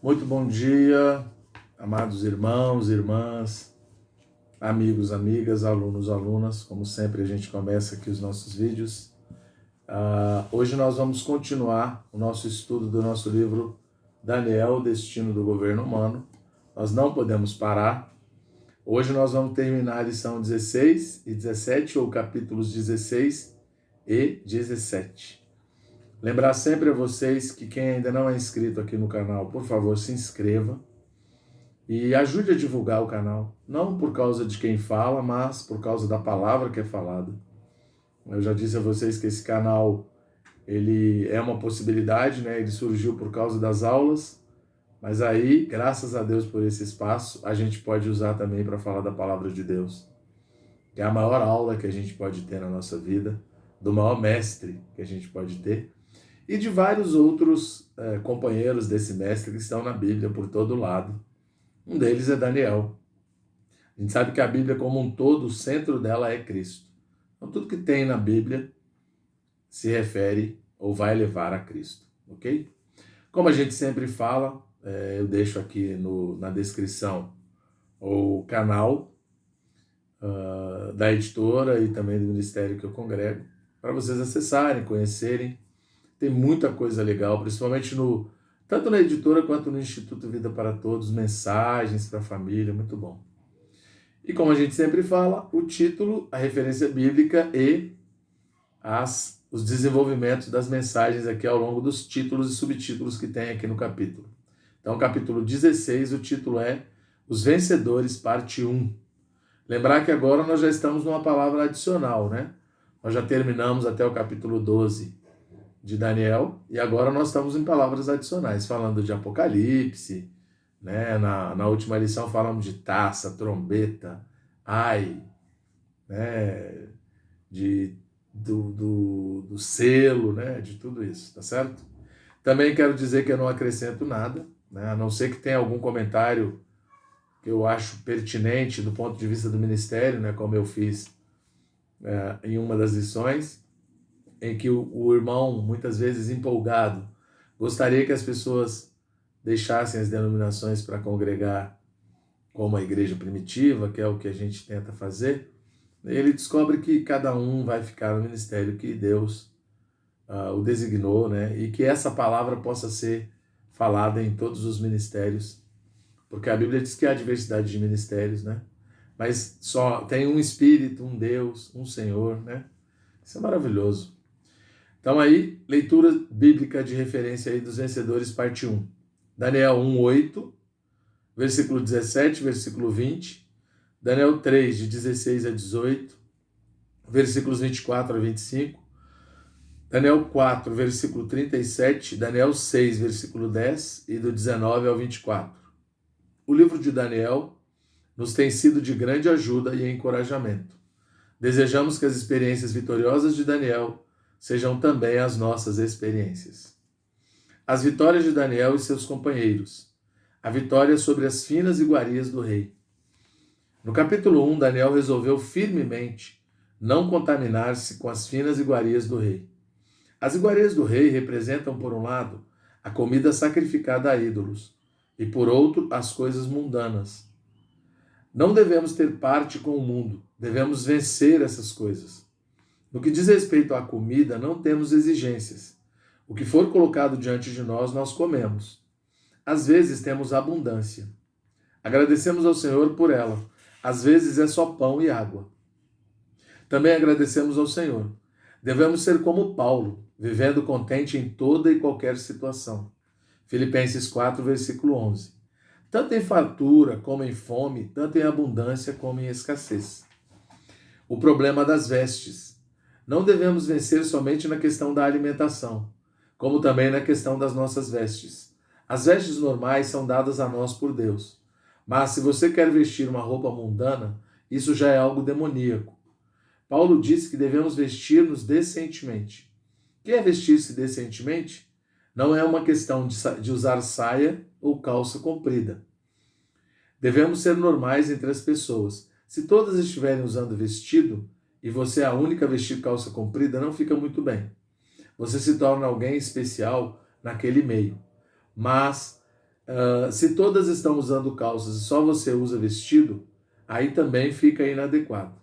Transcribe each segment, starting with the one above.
Muito bom dia, amados irmãos, irmãs, amigos, amigas, alunos, alunas. Como sempre, a gente começa aqui os nossos vídeos. Hoje nós vamos continuar o nosso estudo do nosso livro Daniel, Destino do Governo Humano. Nós não podemos parar. Hoje nós vamos terminar a lição 16 e 17, ou capítulos 16 e 17. Lembrar sempre a vocês que quem ainda não é inscrito aqui no canal, por favor, se inscreva e ajude a divulgar o canal. Não por causa de quem fala, mas por causa da palavra que é falada. Eu já disse a vocês que esse canal ele é uma possibilidade, né? Ele surgiu por causa das aulas, mas aí, graças a Deus por esse espaço, a gente pode usar também para falar da palavra de Deus. Que é a maior aula que a gente pode ter na nossa vida, do maior mestre que a gente pode ter, e de vários outros companheiros desse mestre que estão na Bíblia por todo lado. Um deles é Daniel. A gente sabe que a Bíblia como um todo, o centro dela é Cristo. Então tudo que tem na Bíblia se refere ou vai levar a Cristo, ok? Como a gente sempre fala, eu deixo aqui na descrição o canal da editora e também do ministério que eu congrego, para vocês acessarem, conhecerem. Tem muita coisa legal, principalmente tanto na editora quanto no Instituto Vida para Todos, mensagens para a família, muito bom. E como a gente sempre fala, o título, a referência bíblica e os desenvolvimentos das mensagens aqui ao longo dos títulos e subtítulos que tem aqui no capítulo. Então, capítulo 16, o título é Os Vencedores, parte 1. Lembrar que agora nós já estamos numa palavra adicional, né? Nós já terminamos até o capítulo 12 de Daniel, e agora nós estamos em palavras adicionais, falando de Apocalipse, né? Na última lição falamos de taça, trombeta, ai, né? Do selo, né? De tudo isso, tá certo? Também quero dizer que eu não acrescento nada, né? A não ser que tenha algum comentário que eu acho pertinente do ponto de vista do ministério, né? Como eu fiz em uma das lições, em que o irmão, muitas vezes empolgado, gostaria que as pessoas deixassem as denominações para congregar como a igreja primitiva, que é o que a gente tenta fazer. Ele descobre que cada um vai ficar no ministério que Deus o designou, né? E que essa palavra possa ser falada em todos os ministérios, porque a Bíblia diz que há diversidade de ministérios, né? Mas só tem um Espírito, um Deus, um Senhor, né? Isso é maravilhoso. Então aí, leitura bíblica de referência aí dos vencedores, parte 1. Daniel 1:8, versículo 17, versículo 20. Daniel 3, de 16 a 18, versículos 24 a 25. Daniel 4, versículo 37. Daniel 6, versículo 10 e do 19 ao 24. O livro de Daniel nos tem sido de grande ajuda e encorajamento. Desejamos que as experiências vitoriosas de Daniel sejam também as nossas experiências. As vitórias de Daniel e seus companheiros. A vitória sobre as finas iguarias do rei. No capítulo 1, Daniel resolveu firmemente não contaminar-se com as finas iguarias do rei. As iguarias do rei representam, por um lado, a comida sacrificada a ídolos, e por outro, as coisas mundanas. Não devemos ter parte com o mundo, devemos vencer essas coisas. No que diz respeito à comida, não temos exigências. O que for colocado diante de nós, nós comemos. Às vezes temos abundância. Agradecemos ao Senhor por ela. Às vezes é só pão e água. Também agradecemos ao Senhor. Devemos ser como Paulo, vivendo contente em toda e qualquer situação. Filipenses 4, versículo 11. Tanto em fartura como em fome, tanto em abundância como em escassez. O problema das vestes. Não devemos vencer somente na questão da alimentação, como também na questão das nossas vestes. As vestes normais são dadas a nós por Deus. Mas se você quer vestir uma roupa mundana, isso já é algo demoníaco. Paulo disse que devemos vestir-nos decentemente. O que é vestir-se decentemente? Não é uma questão de usar saia ou calça comprida. Devemos ser normais entre as pessoas. Se todas estiverem usando vestido, e você é a única a vestir calça comprida, não fica muito bem. Você se torna alguém especial naquele meio. Mas Se todas estão usando calças e só você usa vestido, aí também fica inadequado.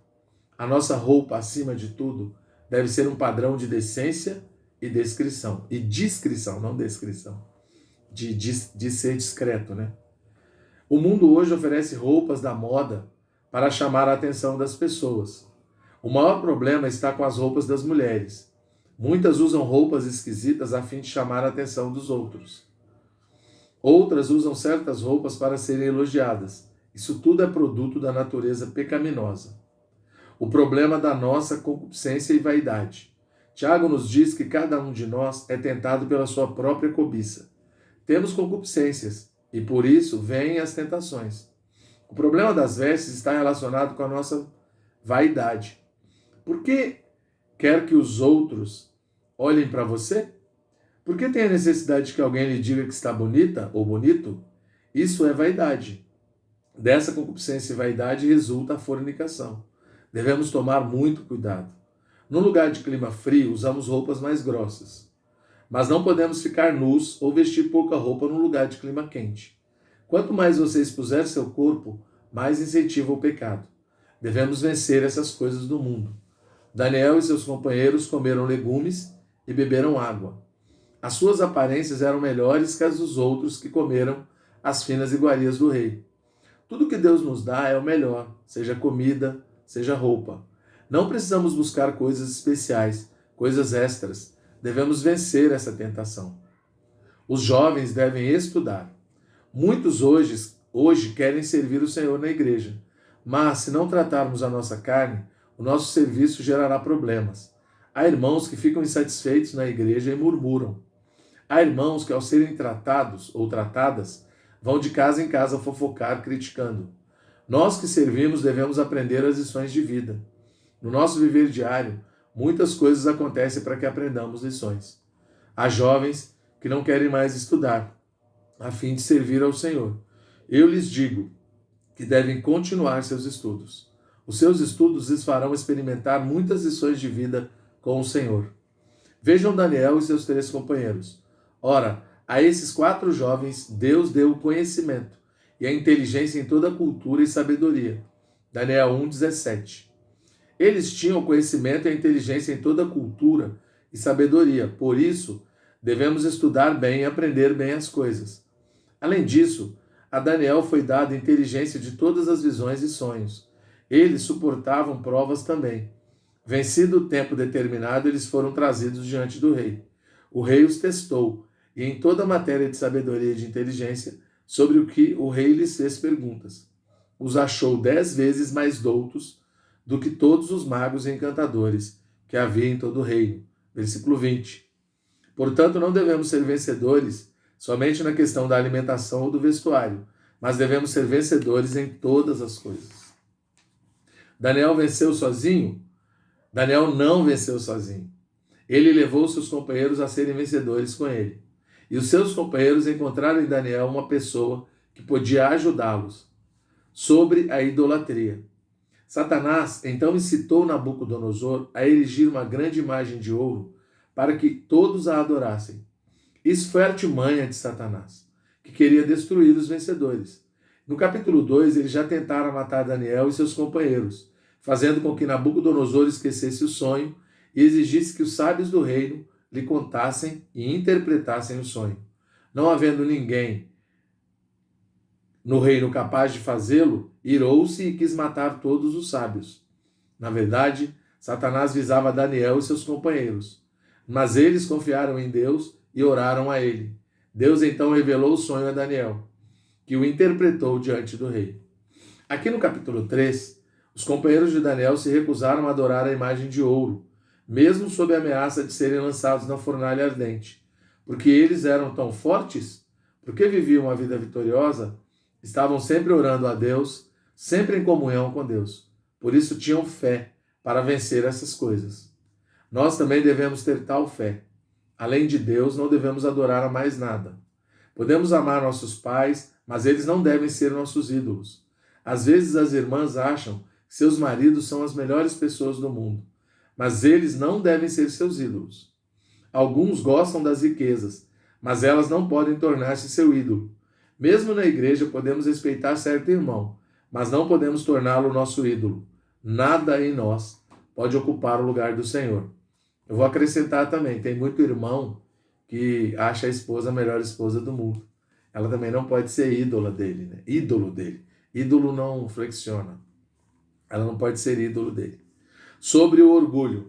A nossa roupa, acima de tudo, deve ser um padrão de decência e descrição. E discrição, não descrição. De ser discreto, né? O mundo hoje oferece roupas da moda para chamar a atenção das pessoas. O maior problema está com as roupas das mulheres. Muitas usam roupas esquisitas a fim de chamar a atenção dos outros. Outras usam certas roupas para serem elogiadas. Isso tudo é produto da natureza pecaminosa. O problema da nossa concupiscência e vaidade. Tiago nos diz que cada um de nós é tentado pela sua própria cobiça. Temos concupiscências e por isso vêm as tentações. O problema das vestes está relacionado com a nossa vaidade. Por que quer que os outros olhem para você? Por que tem a necessidade de que alguém lhe diga que está bonita ou bonito? Isso é vaidade. Dessa concupiscência e vaidade resulta a fornicação. Devemos tomar muito cuidado. No lugar de clima frio, usamos roupas mais grossas. Mas não podemos ficar nus ou vestir pouca roupa no lugar de clima quente. Quanto mais você expuser seu corpo, mais incentiva o pecado. Devemos vencer essas coisas do mundo. Daniel e seus companheiros comeram legumes e beberam água. As suas aparências eram melhores que as dos outros que comeram as finas iguarias do rei. Tudo que Deus nos dá é o melhor, seja comida, seja roupa. Não precisamos buscar coisas especiais, coisas extras. Devemos vencer essa tentação. Os jovens devem estudar. Muitos hoje querem servir o Senhor na igreja, mas se não tratarmos a nossa carne, o nosso serviço gerará problemas. Há irmãos que ficam insatisfeitos na igreja e murmuram. Há irmãos que, ao serem tratados ou tratadas, vão de casa em casa fofocar, criticando. Nós que servimos devemos aprender as lições de vida. No nosso viver diário, muitas coisas acontecem para que aprendamos lições. Há jovens que não querem mais estudar, a fim de servir ao Senhor. Eu lhes digo que devem continuar seus estudos. Os seus estudos lhes farão experimentar muitas lições de vida com o Senhor. Vejam Daniel e seus 3 companheiros. Ora, a esses 4 jovens Deus deu o conhecimento e a inteligência em toda a cultura e sabedoria. Daniel 1,17. Eles tinham o conhecimento e a inteligência em toda a cultura e sabedoria. Por isso, devemos estudar bem e aprender bem as coisas. Além disso, a Daniel foi dada a inteligência de todas as visões e sonhos. Eles suportavam provas também. Vencido o tempo determinado, eles foram trazidos diante do rei. O rei os testou, e em toda a matéria de sabedoria e de inteligência, sobre o que o rei lhes fez perguntas. Os achou 10 vezes mais doutos do que todos os magos e encantadores que havia em todo o reino. Versículo 20. Portanto, não devemos ser vencedores somente na questão da alimentação ou do vestuário, mas devemos ser vencedores em todas as coisas. Daniel venceu sozinho? Daniel não venceu sozinho. Ele levou seus companheiros a serem vencedores com ele. E os seus companheiros encontraram em Daniel uma pessoa que podia ajudá-los sobre a idolatria. Satanás então incitou Nabucodonosor a erigir uma grande imagem de ouro para que todos a adorassem. Isso foi a artimanha de Satanás, que queria destruir os vencedores. No capítulo 2, eles já tentaram matar Daniel e seus companheiros, fazendo com que Nabucodonosor esquecesse o sonho e exigisse que os sábios do reino lhe contassem e interpretassem o sonho. Não havendo ninguém no reino capaz de fazê-lo, irou-se e quis matar todos os sábios. Na verdade, Satanás visava Daniel e seus companheiros, mas eles confiaram em Deus e oraram a ele. Deus então revelou o sonho a Daniel, que o interpretou diante do rei. Aqui no capítulo 3, os companheiros de Daniel se recusaram a adorar a imagem de ouro, mesmo sob a ameaça de serem lançados na fornalha ardente. Porque eles eram tão fortes? Porque viviam uma vida vitoriosa? Estavam sempre orando a Deus, sempre em comunhão com Deus. Por isso tinham fé para vencer essas coisas. Nós também devemos ter tal fé. Além de Deus, não devemos adorar a mais nada. Podemos amar nossos pais, mas eles não devem ser nossos ídolos. Às vezes as irmãs acham que seus maridos são as melhores pessoas do mundo, mas eles não devem ser seus ídolos. Alguns gostam das riquezas, mas elas não podem tornar-se seu ídolo. Mesmo na igreja, podemos respeitar certo irmão, mas não podemos torná-lo nosso ídolo. Nada em nós pode ocupar o lugar do Senhor. Eu vou acrescentar também, tem muito irmão que acha a esposa a melhor esposa do mundo. Ela também não pode ser ídola dele, né? Ídolo dele. Ídolo não flexiona. Ela não pode ser ídolo dele. Sobre o orgulho.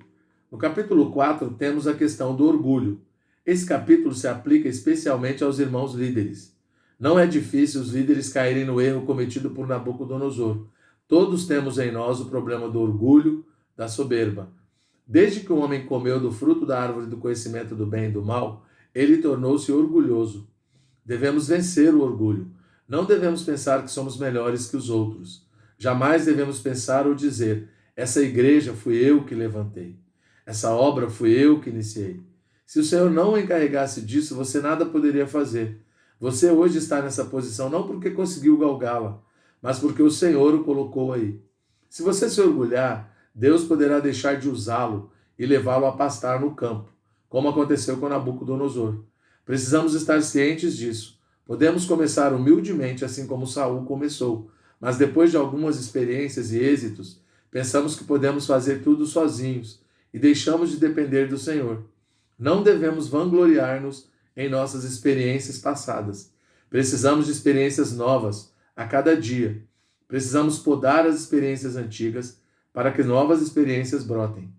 No capítulo 4 temos a questão do orgulho. Esse capítulo se aplica especialmente aos irmãos líderes. Não é difícil os líderes caírem no erro cometido por Nabucodonosor. Todos temos em nós o problema do orgulho, da soberba. Desde que o homem comeu do fruto da árvore do conhecimento do bem e do mal, ele tornou-se orgulhoso. Devemos vencer o orgulho. Não devemos pensar que somos melhores que os outros. Jamais devemos pensar ou dizer: essa igreja fui eu que levantei. Essa obra fui eu que iniciei. Se o Senhor não o encarregasse disso, você nada poderia fazer. Você hoje está nessa posição não porque conseguiu galgá-la, mas porque o Senhor o colocou aí. Se você se orgulhar, Deus poderá deixar de usá-lo e levá-lo a pastar no campo, como aconteceu com Nabucodonosor. Precisamos estar cientes disso. Podemos começar humildemente, assim como Saul começou, mas depois de algumas experiências e êxitos, pensamos que podemos fazer tudo sozinhos e deixamos de depender do Senhor. Não devemos vangloriar-nos em nossas experiências passadas. Precisamos de experiências novas a cada dia. Precisamos podar as experiências antigas para que novas experiências brotem.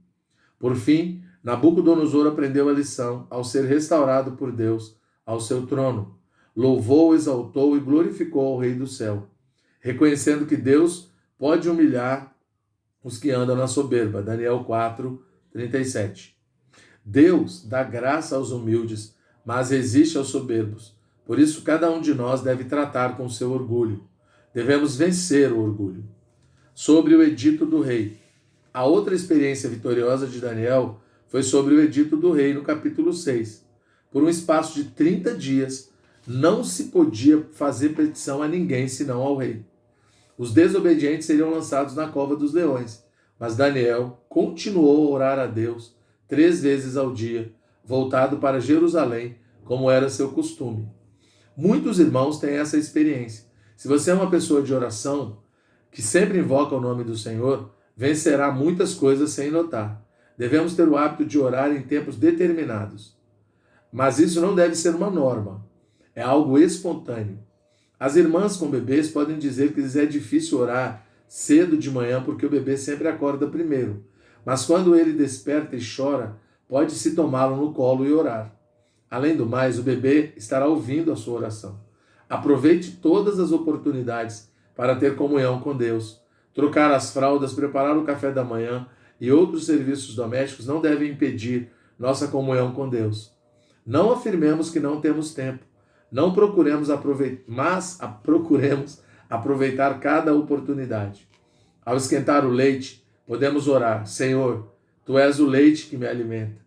Por fim, Nabucodonosor aprendeu a lição ao ser restaurado por Deus ao seu trono. Louvou, exaltou e glorificou ao Rei do céu, reconhecendo que Deus pode humilhar os que andam na soberba. Daniel 4, 37. Deus dá graça aos humildes, mas resiste aos soberbos. Por isso, cada um de nós deve tratar com seu orgulho. Devemos vencer o orgulho. Sobre o edito do rei. A outra experiência vitoriosa de Daniel foi sobre o edito do rei, no capítulo 6. Por um espaço de 30 dias, não se podia fazer petição a ninguém senão ao rei. Os desobedientes seriam lançados na cova dos leões, mas Daniel continuou a orar a Deus 3 vezes ao dia, voltado para Jerusalém, como era seu costume. Muitos irmãos têm essa experiência. Se você é uma pessoa de oração, que sempre invoca o nome do Senhor, vencerá muitas coisas sem notar. Devemos ter o hábito de orar em tempos determinados. Mas isso não deve ser uma norma. É algo espontâneo. As irmãs com bebês podem dizer que lhes é difícil orar cedo de manhã porque o bebê sempre acorda primeiro. Mas quando ele desperta e chora, pode-se tomá-lo no colo e orar. Além do mais, o bebê estará ouvindo a sua oração. Aproveite todas as oportunidades para ter comunhão com Deus. Trocar as fraldas, preparar o café da manhã e outros serviços domésticos não devem impedir nossa comunhão com Deus. Não afirmemos que não temos tempo. Não procuremos aproveitar, mas procuremos aproveitar cada oportunidade. Ao esquentar o leite, podemos orar: Senhor, Tu és o leite que me alimenta.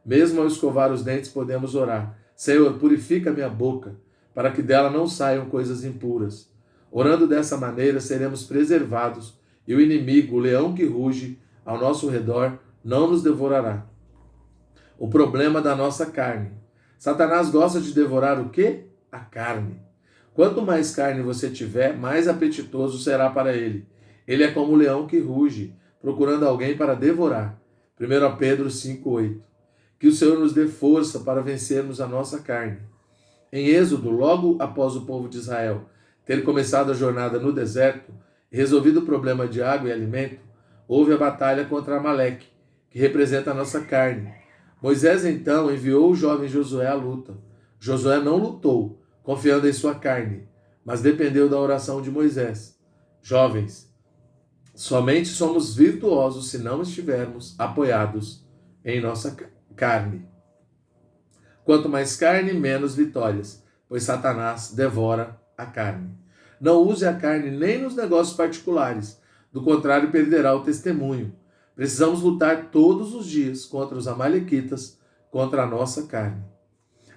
Mesmo ao escovar os dentes, podemos orar: Senhor, purifica minha boca, para que dela não saiam coisas impuras. Orando dessa maneira, seremos preservados e o inimigo, o leão que ruge ao nosso redor, não nos devorará. O problema da nossa carne. Satanás gosta de devorar o quê? A carne. Quanto mais carne você tiver, mais apetitoso será para ele. Ele é como o leão que ruge, procurando alguém para devorar. 1 Pedro 5,8. Que o Senhor nos dê força para vencermos a nossa carne. Em Êxodo, logo após o povo de Israel ter começado a jornada no deserto e resolvido o problema de água e alimento, houve a batalha contra Amaleque, que representa a nossa carne. Moisés então enviou o jovem Josué à luta. Josué não lutou, confiando em sua carne, mas dependeu da oração de Moisés. Jovens, somente somos virtuosos se não estivermos apoiados em nossa carne. Quanto mais carne, menos vitórias, pois Satanás devora a carne. Não use a carne nem nos negócios particulares, do contrário perderá o testemunho. Precisamos lutar todos os dias contra os amalequitas, contra a nossa carne.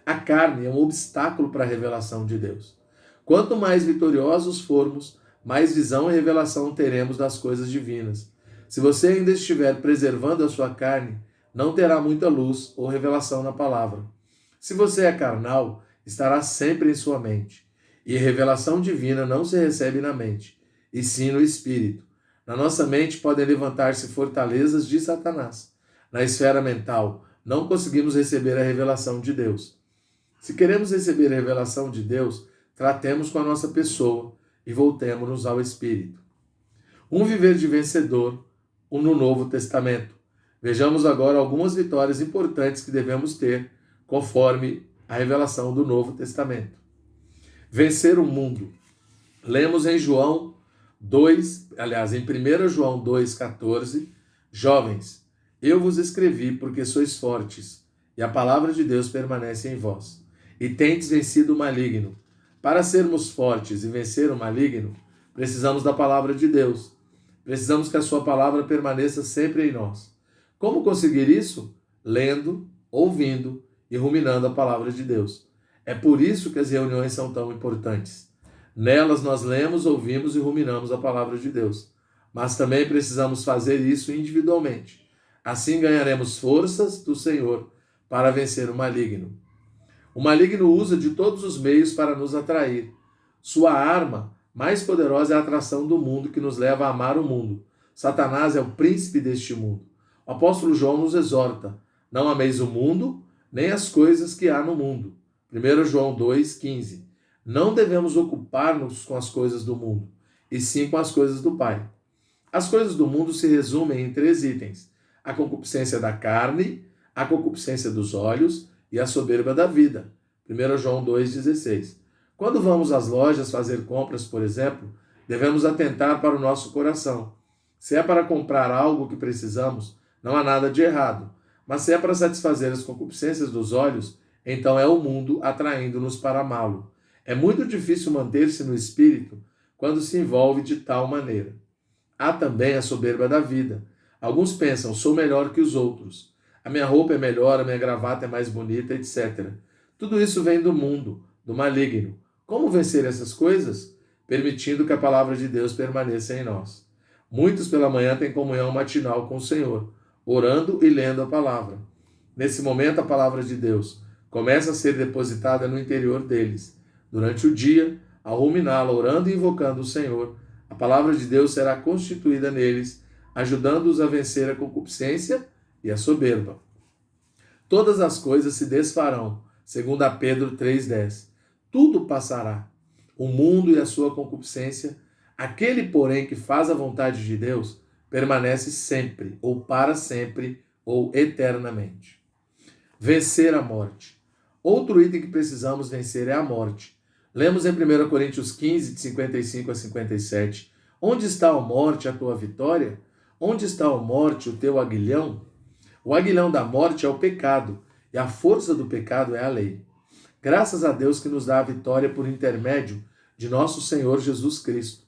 A carne é um obstáculo para a revelação de Deus. Quanto mais vitoriosos formos, mais visão e revelação teremos das coisas divinas. Se você ainda estiver preservando a sua carne, não terá muita luz ou revelação na palavra. Se você é carnal, estará sempre em sua mente. E revelação divina não se recebe na mente, e sim no espírito. Na nossa mente podem levantar-se fortalezas de Satanás. Na esfera mental, não conseguimos receber a revelação de Deus. Se queremos receber a revelação de Deus, tratemos com a nossa pessoa e voltemos-nos ao Espírito. Um viver de vencedor no Novo Testamento. Vejamos agora algumas vitórias importantes que devemos ter conforme a revelação do Novo Testamento. Vencer o mundo. Lemos em João 2, aliás, em 1 João 2,14, jovens, eu vos escrevi porque sois fortes, e a palavra de Deus permanece em vós, e tendes vencido o maligno. Para sermos fortes e vencer o maligno, precisamos da palavra de Deus. Precisamos que a sua palavra permaneça sempre em nós. Como conseguir isso? Lendo, ouvindo e ruminando a palavra de Deus. É por isso que as reuniões são tão importantes. Nelas nós lemos, ouvimos e ruminamos a palavra de Deus. Mas também precisamos fazer isso individualmente. Assim ganharemos forças do Senhor para vencer o maligno. O maligno usa de todos os meios para nos atrair. Sua arma mais poderosa é a atração do mundo que nos leva a amar o mundo. Satanás é o príncipe deste mundo. O apóstolo João nos exorta: não ameis o mundo, nem as coisas que há no mundo. 1 João 2,15. Não devemos ocupar-nos com as coisas do mundo, e sim com as coisas do Pai. As coisas do mundo se resumem em 3 itens: a concupiscência da carne, a concupiscência dos olhos e a soberba da vida. 1 João 2,16. Quando vamos às lojas fazer compras, por exemplo, devemos atentar para o nosso coração. Se é para comprar algo que precisamos, não há nada de errado. Mas se é para satisfazer as concupiscências dos olhos, então é o mundo atraindo-nos para amá-lo. É muito difícil manter-se no espírito quando se envolve de tal maneira. Há também a soberba da vida. Alguns pensam, sou melhor que os outros. A minha roupa é melhor, a minha gravata é mais bonita, etc. Tudo isso vem do mundo, do maligno. Como vencer essas coisas? Permitindo que a palavra de Deus permaneça em nós. Muitos pela manhã têm comunhão matinal com o Senhor, orando e lendo a palavra. Nesse momento, a palavra de Deus começa a ser depositada no interior deles. Durante o dia, ao ruminá-la, orando e invocando o Senhor, a palavra de Deus será constituída neles, ajudando-os a vencer a concupiscência e a soberba. Todas as coisas se desfarão, segundo a Pedro 3,10. Tudo passará, o mundo e a sua concupiscência. Aquele, porém, que faz a vontade de Deus, permanece sempre, ou para sempre, ou eternamente. Vencer a morte. Outro item que precisamos vencer é a morte. Lemos em 1 Coríntios 15, de 55 a 57. Onde está a morte, a tua vitória? Onde está a morte, o teu aguilhão? O aguilhão da morte é o pecado, e a força do pecado é a lei. Graças a Deus que nos dá a vitória por intermédio de nosso Senhor Jesus Cristo.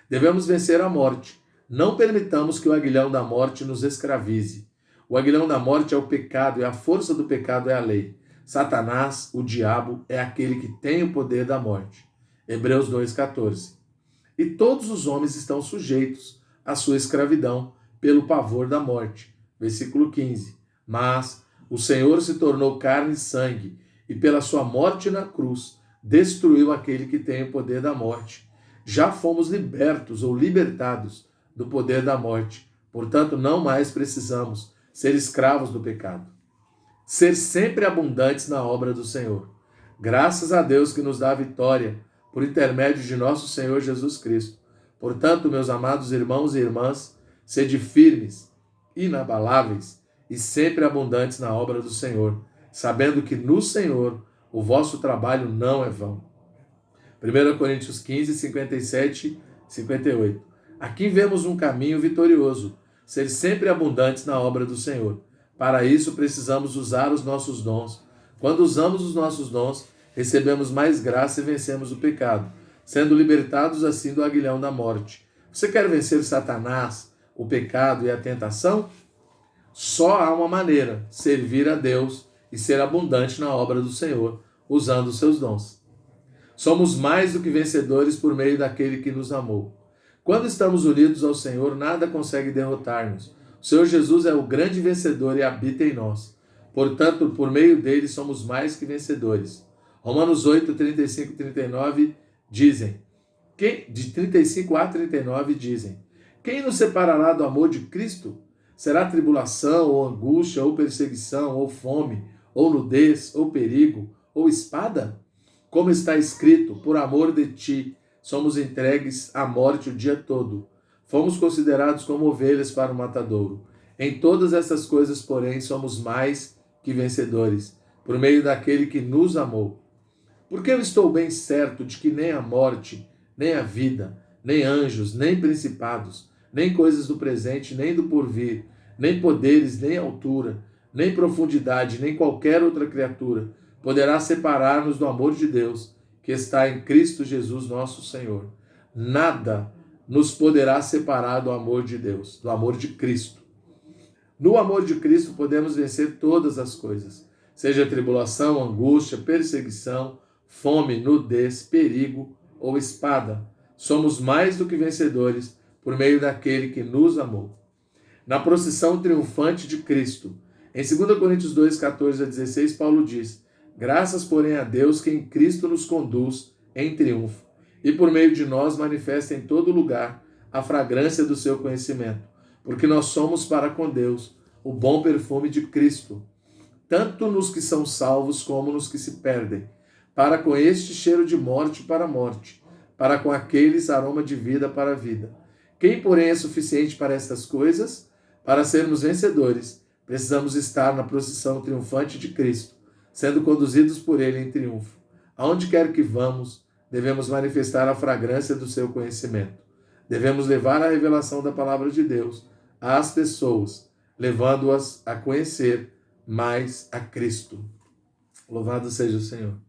Devemos vencer a morte. Não permitamos que o aguilhão da morte nos escravize. O aguilhão da morte é o pecado e a força do pecado é a lei. Satanás, o diabo, é aquele que tem o poder da morte. Hebreus 2,14. E todos os homens estão sujeitos à sua escravidão pelo pavor da morte. Versículo 15. Mas o Senhor se tornou carne e sangue, e pela sua morte na cruz, destruiu aquele que tem o poder da morte. Já fomos libertos ou libertados do poder da morte. Portanto, não mais precisamos ser escravos do pecado. Ser sempre abundantes na obra do Senhor. Graças a Deus que nos dá a vitória por intermédio de nosso Senhor Jesus Cristo. Portanto, meus amados irmãos e irmãs, sede firmes, inabaláveis e sempre abundantes na obra do Senhor, sabendo que no Senhor o vosso trabalho não é vão. 1 Coríntios 15, 57, 58. Aqui vemos um caminho vitorioso, ser sempre abundantes na obra do Senhor. Para isso precisamos usar os nossos dons. Quando usamos os nossos dons, recebemos mais graça e vencemos o pecado, sendo libertados assim do aguilhão da morte. Você quer vencer Satanás, o pecado e a tentação? Só há uma maneira: servir a Deus e ser abundante na obra do Senhor, usando os seus dons. Somos mais do que vencedores por meio daquele que nos amou. Quando estamos unidos ao Senhor, nada consegue derrotar-nos. O Senhor Jesus é o grande vencedor e habita em nós. Portanto, por meio dele somos mais que vencedores. Romanos 8, 35 e 39 dizem, de 35 a 39 dizem, quem nos separará do amor de Cristo? Será tribulação, ou angústia, ou perseguição, ou fome, ou nudez, ou perigo, ou espada? Como está escrito, por amor de ti, somos entregues à morte o dia todo. Fomos considerados como ovelhas para o matadouro. Em todas essas coisas, porém, somos mais que vencedores, por meio daquele que nos amou. Porque eu estou bem certo de que nem a morte, nem a vida, nem anjos, nem principados, nem coisas do presente, nem do porvir, nem poderes, nem altura, nem profundidade, nem qualquer outra criatura poderá separar-nos do amor de Deus, que está em Cristo Jesus nosso Senhor. Nada nos poderá separar do amor de Deus, do amor de Cristo. No amor de Cristo podemos vencer todas as coisas, seja tribulação, angústia, perseguição, fome, nudez, perigo ou espada. Somos mais do que vencedores por meio daquele que nos amou. Na procissão triunfante de Cristo, em 2 Coríntios 2, 14 a 16, Paulo diz, graças, porém, a Deus que em Cristo nos conduz em triunfo, e por meio de nós manifesta em todo lugar a fragrância do seu conhecimento, porque nós somos para com Deus o bom perfume de Cristo, tanto nos que são salvos como nos que se perdem, para com este cheiro de morte para a morte, para com aqueles aroma de vida para a vida. Quem, porém, é suficiente para estas coisas? Para sermos vencedores, precisamos estar na procissão triunfante de Cristo, sendo conduzidos por Ele em triunfo. Aonde quer que vamos, devemos manifestar a fragrância do seu conhecimento. Devemos levar a revelação da palavra de Deus às pessoas, levando-as a conhecer mais a Cristo. Louvado seja o Senhor.